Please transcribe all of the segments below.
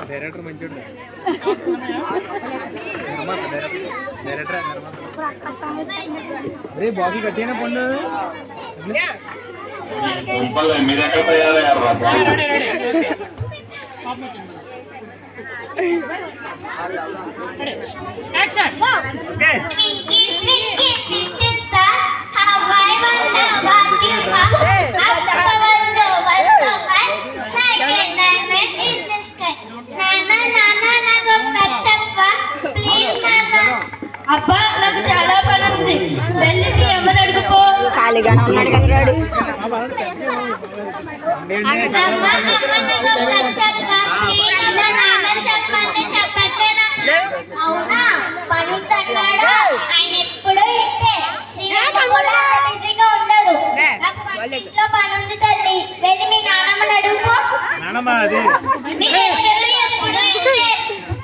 Director మంచిగా director అరే బాబీ కట్టేనా పండు మీరు ఎక్కడ తయారయ్యారు అబ్బా నాకు చాలా పని ఉంది, వెళ్ళి మీ అమ్మని అడుగుపో. ఖాళీగానే ఉన్నాడు కదా రాడు. అవునా పని అన్నాడు ఆయన ఎప్పుడూ ఇంతే, బిజీగా ఉండదు. నాకు ఇంట్లో పని ఉంది తల్లి, వెళ్ళి మీ నాన్నమ్మని అడుగుపో. మీరిద్దరు ఎప్పుడు ఇంతే,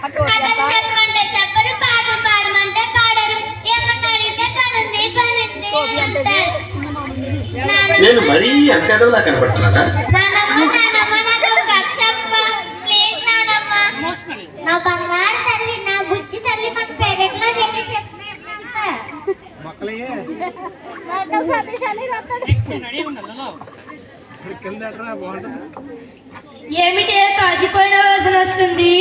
కథలు చెప్పమంటే చెప్పరు, పాటలు పాడమంటే పాడరు, ఏమన్నా అడిగితే పనుంది పనుంది అంటారు. నేను మరీ ఎంత ఎదవలా కనపడుతున్నానా? నానమ్మ నానమ్మ నాకు ఒక కథ చెప్ప ప్లీజ్ నానమ్మ. నా బంగారు తల్లి, నా బుజ్జి తల్లి, మన పెరట్లో చెప్పి చెప్పినట్టు ఏమిటి కాచిపోయిన వాసన వస్తుంది?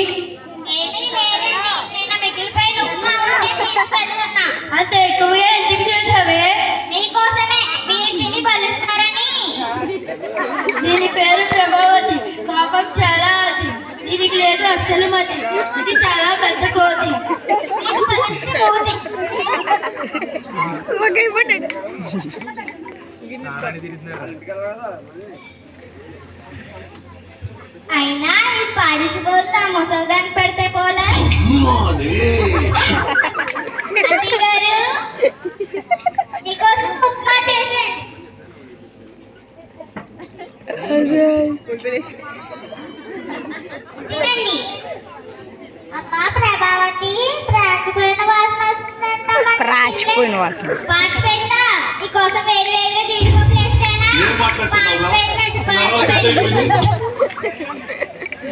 అంత ఎక్కువగా ఎందుకు చేసావే? నీకోసమే, మీరు తిని బలుస్తారని. దీని పేరు ప్రభావతి, కోపం చాలా అది, దీనికి లేదు అస్సలు మతి, ఇది చాలా పెద్ద కోతి. అయినా ఈ పాడిసిపోతా ముసల్దాన్ని పెడితే పోలే గారు, నీకోసం ఉప్మా చేశాను. తినండి. అమ్మా ప్రభావతి, ప్రాచిపోయిన వాసన వస్తుందంట. ప్రాచిపోయిన వాసన పాచిపోయిందా? నీకోసం వేరు వేరుగా జీడిపప్పు వేస్తానా?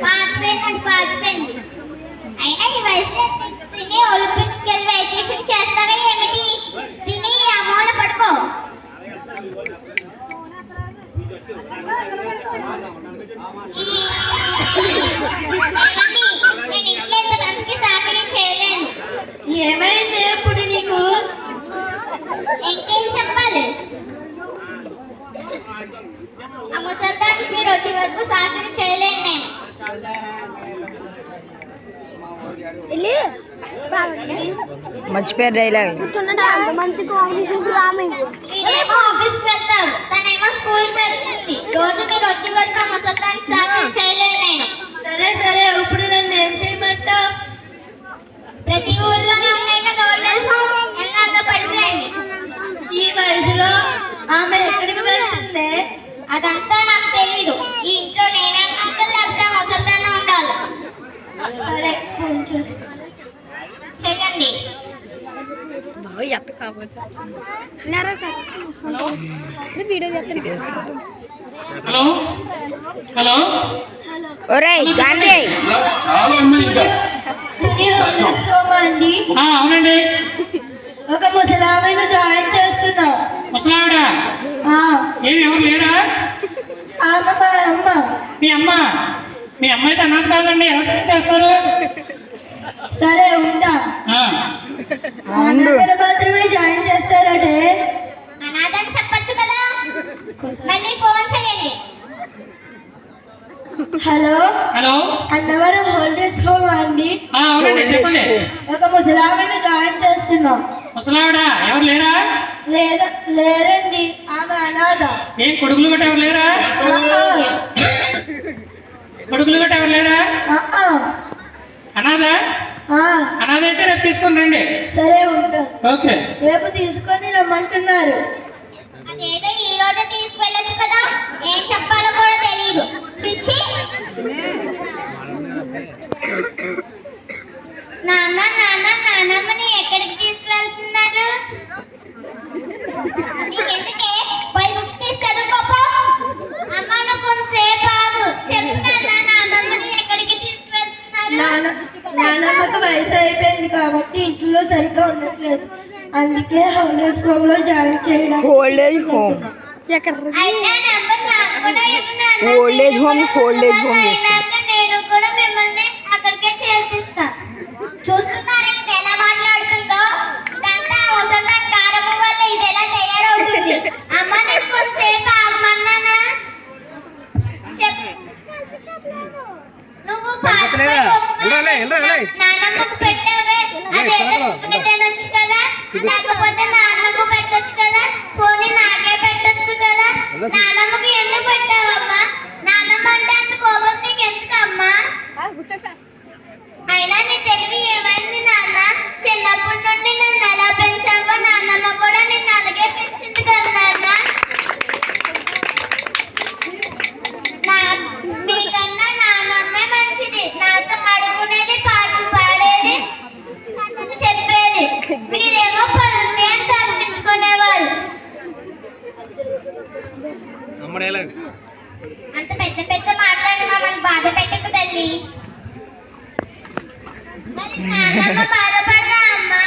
పాచిపోయిందండి, పాచిపోయింది. అయినా ఈ వయసులో తిని ఒలింపిక్స్కి వెళ్ళి వెయిట్ లిఫ్టింగ్ చేస్తావే ఏమిటి? తిని అమ్మోన పడుకో. నేను ఇంట్లో ఇంతమందికి సహకారం చేయలేను. ఏమైంది ఎప్పుడు నీకు? ఇంకేం చెప్పాలి? ఆ ముసల్దానికి మీరు వచ్చే వరకు సహకారం చేయలేను నేను. మర్చిపోయారు డైలాగ్. మీరేమో ఆఫీస్కి వెళ్తారు, తనేమో స్కూల్కి వెళ్తుంది. రోజు మీరు వచ్చే వరకు ఆ ముసల్దానికి సహకారం చేయలేను నేను. సరే సరే, ఇప్పుడు నన్ను ఏం చేయమంటావు? ప్రతి ఊళ్ళోనే ఉన్నాయి కదా ఓల్డేజ్ హోమ్, ఎన్నాళ్ళలో పడిసేయండి. ఈ వయసులో ఆమె ఎక్కడికి వెళ్తుంది? అదంతా నాకు తెలీదు. ఈ ఇంట్లో నేనన్నా ఉండాలి, లేకపోతే ముసల్దాన్న ఉండాలి. సరే ఫోన్ చూస్తా. చెల్లండి. హలో హలో ఒరేయ్ గాంధీ, చాలా ఉన్నాయి ఇంకా. అండి అవునండి, ఒక ముసలామెను జాయిన్ చేస్తున్నాం. ముసలావిడ ఏమి ఎవరు లేరా? ఆమె మా అమ్మ. మీ అమ్మ? మీ అమ్మ అయితే అన్నది కాదండి, ఎలా చేస్తారు? సరే ఉంటా. అనాథను మాత్రమే జాయిన్ చేస్తారంటే అనాథని చెప్పొచ్చు కదా. మళ్ళీ ఫోన్ చేయండి. హలో హలో, అన్నవరం హోల్డేజ్ హోమ్ అండి. అవునండి, చెప్పండి. ఒక ముసలామెను జాయిన్ చేస్తున్నాం. ముసలావిడ ఎవరు లేరా? లేరండి, ఆమె అనాథ. ఏం కొడుకులు గట్ట ఎవరు లేరా? కొడుకులు గట్ట ఎవరు లేరా? అనాథ? అనాథ అయితే రేపు తీసుకొని రండి. సరే ఉంటా. ఓకే, రేపు తీసుకొని రమ్మంటున్నారు. అదేదో ఈ రోజు తీసుకువెళ్ళొచ్చు కదా, ఏం చెప్పాలో కూడా తెలియదు. చిచ్చి. నాన్న నాన్న నాన్నమ్మని ఎక్కడికి తీసుకువెళ్తున్నారు? నీకెందుకే, పోయి బుక్స్ తీసి చదువుకోపో. అమ్మ నువ్వు స్కూల్లో సరిగ్గా ఉండట్లేదు, అందుకే హోల్డేజ్ హోమ్ లో జాయిన్ చేయడం. ఓల్డేజ్ హోమ్ అయితే ఆ నెంబర్ నాకు కూడా ఇవ్వు నాన్న. ఓల్డేజ్ హోమ్ నేను ఓల్డేజ్ హోమ్ కూడా చేస్తాను. అయినాక నేను కూడా మిమ్మల్ని అక్కడికే చేర్పిస్తా. చూస్తున్నారు ఇది ఎలా మాట్లాడుతుందో? ఇదంతా ముసల్దాన్ కారము వల్ల ఇది ఎలా తయారవుతుంది. అమ్మ నేను కొంతసేపు ఆగమన్నానా? చెప్పు. నువ్వు పాచిపోయి నాన్నమ్మకు పెట్టావే, అదేదో తినొచ్చు కదా, లేకపోతే నాన్నకు పెట్టొచ్చు కదా, పోనీ నాకే పెట్టొచ్చు కదా. నాన్నమ్మకి ఎందుకు పెట్టావమ్మా? నాన్నమ్మ అంటే అంత కోపం నీకు ఎందుకమ్మా? అయినా నీ తెలివి ఏమైంది నాన్న? చిన్నప్పటి నుండి నన్ను ఎలా పెంచావో నాన్నమ్మ కూడా నిన్ను అలాగే పెంచింది కదా నాన్న. మీకన్నా నాన్నమ్మే మంచిది. నాతో ఆడుకునేది, పాటలు పాడేది, కథలు చెప్పేది. మీరేమో పరుంది అని తప్పించుకునేవారు. అంత పెద్ద పెద్ద మాట్లాడి మమ్మల్ని బాధ పెట్టకు తల్లి. మరి నాన్నమ్మ బాధపడరా అమ్మా?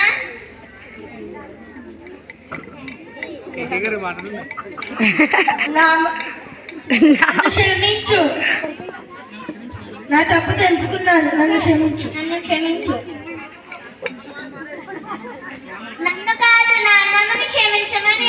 నన్ను క్షమించు, నా తప్పు తెలుసుకున్నాను, నన్ను క్షమించు. నన్ను క్షమించు. నన్ను కాదు నాన్నమ్మని క్షమించమని